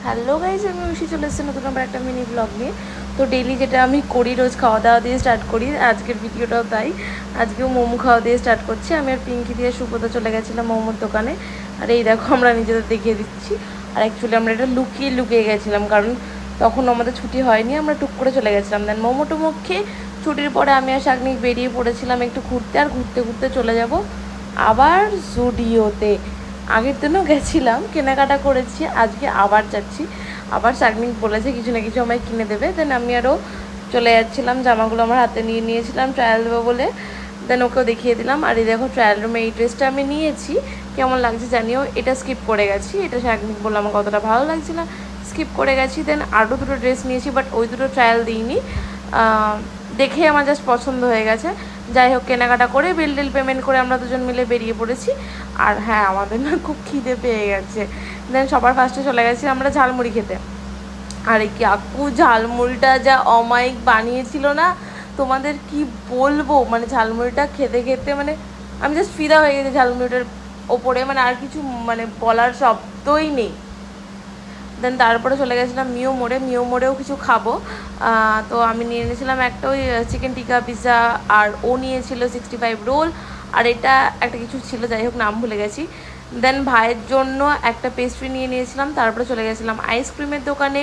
Hello guys, আমি ঐশী চলে এসেছি নতুন আবার একটা মিনি ব্লগ নিয়ে। তো ডেইলি যেটা আমি করি, রোজ খাওয়া দাওয়া দিয়ে স্টার্ট করি, আজকের ভিডিওটাও তাই। আজকেও মোমো খাওয়া দিয়ে স্টার্ট করছি। আমি আর পিঙ্কি দিয়ে সুব্রত চলে গেছিলাম মোমোর দোকানে। আর এই দেখো আমরা নিজেদের দেখিয়ে দিচ্ছি। আর অ্যাকচুয়ালি আমরা এটা লুকিয়ে লুকিয়ে গেছিলাম, কারণ তখন আমাদের ছুটি হয়নি, আমরা টুক করে চলে গেছিলাম। দেন মোমো টোমো খেয়ে ছুটির পরে আমি আর শাগনিক বেরিয়ে পড়েছিলাম একটু ঘুরতে, আর ঘুরতে ঘুরতে চলে যাব আবার জুডিওতে। আগের দিনও গেছিলাম, কেনাকাটা করেছি, আজকে আবার যাচ্ছি। আবার শাগনিক বলেছে কিছু না কিছু আমায় কিনে দেবে। দেন আমি আরও চলে যাচ্ছিলাম, জামাগুলো আমার হাতে নিয়ে নিয়েছিলাম ট্রায়াল দেবো বলে। দেন ওকেও দেখিয়ে দিলাম। আর এই দেখো ট্রায়াল রুমে এই ড্রেসটা আমি নিয়েছি, কেমন লাগছে জানিও। এটা স্কিপ করে গেছি, এটা শাগনিক বললো আমার কতটা ভালো লাগছে না, স্কিপ করে গেছি। দেন আরও দুটো ড্রেস নিয়েছি, বাট ওই দুটো ট্রায়াল দিইনি, দেখে আমার জাস্ট পছন্দ হয়ে গেছে। যাই হোক, কেনাকাটা করে বিল টিল পেমেন্ট করে আমরা দুজন মিলে বেরিয়ে পড়েছি। আর হ্যাঁ, আমাদের না খুব খিদে পেয়ে গেছে। দেন সবার ফার্স্টে চলে গেছি আমরা ঝালমুড়ি খেতে। আর এই কাকু ঝালমুড়িটা যা অমায়িক বানিয়েছিল না, তোমাদের কি বলবো। মানে ঝালমুড়িটা খেতে খেতে মানে আমি জাস্ট ফিদা হয়ে গেছি ঝালমুড়িটার ওপরে, মানে আর কিছু মানে বলার শব্দই নেই। দেন তারপরে চলে গেছিলাম মিও মোড়েও কিছু খাবো। তো আমি নিয়ে নিয়েছিলাম একটা ওই চিকেন টিক্কা পিৎজা, আর ও নিয়েছিল 65 রোল, আর এটা একটা কিছু ছিল, যাই হোক নাম ভুলে গেছি। দেন ভাইয়ের জন্য একটা পেস্ট্রি নিয়ে নিয়েছিলাম। তারপরে চলে গেছিলাম আইসক্রিমের দোকানে,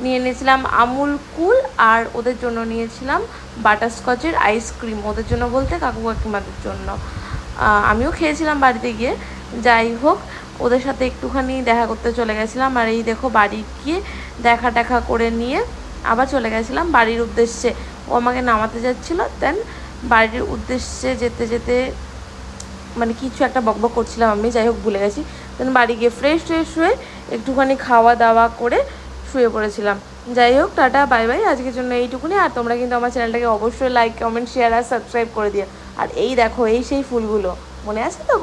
নিয়ে নিয়েছিলাম আমুল কুল, আর ওদের জন্য নিয়েছিলাম বাটারস্কচের আইসক্রিম। ওদের জন্য বলতে কাকু কাকিমাদের জন্য। আমিও খেয়েছিলাম বাড়িতে গিয়ে। যাই হোক, ওদের সাথে একটুখানি দেখা করতে চলে গেছিলাম। আর এই দেখো বাড়ি গিয়ে দেখা করে নিয়ে আবার চলে গেছিলাম বাড়ির উদ্দেশ্যে। ও আমাকে নামাতে যাচ্ছিলো। দেন বাড়ির উদ্দেশ্যে যেতে যেতে মানে কিছু একটা বকবক করছিলাম আমি, যাই হোক ভুলে গেছি। দেন বাড়ি গিয়ে ফ্রেশ হয়ে একটুখানি খাওয়া দাওয়া করে শুয়ে পড়েছিলাম। যাই হোক, টাটা বাই বাই, আজকের জন্য এইটুকুনি। আর তোমরা কিন্তু আমার চ্যানেলটাকে অবশ্যই লাইক কমেন্ট শেয়ার আর সাবস্ক্রাইব করে দিও। আর এই দেখো, এই সেই ফুলগুলো মনে আছে তো?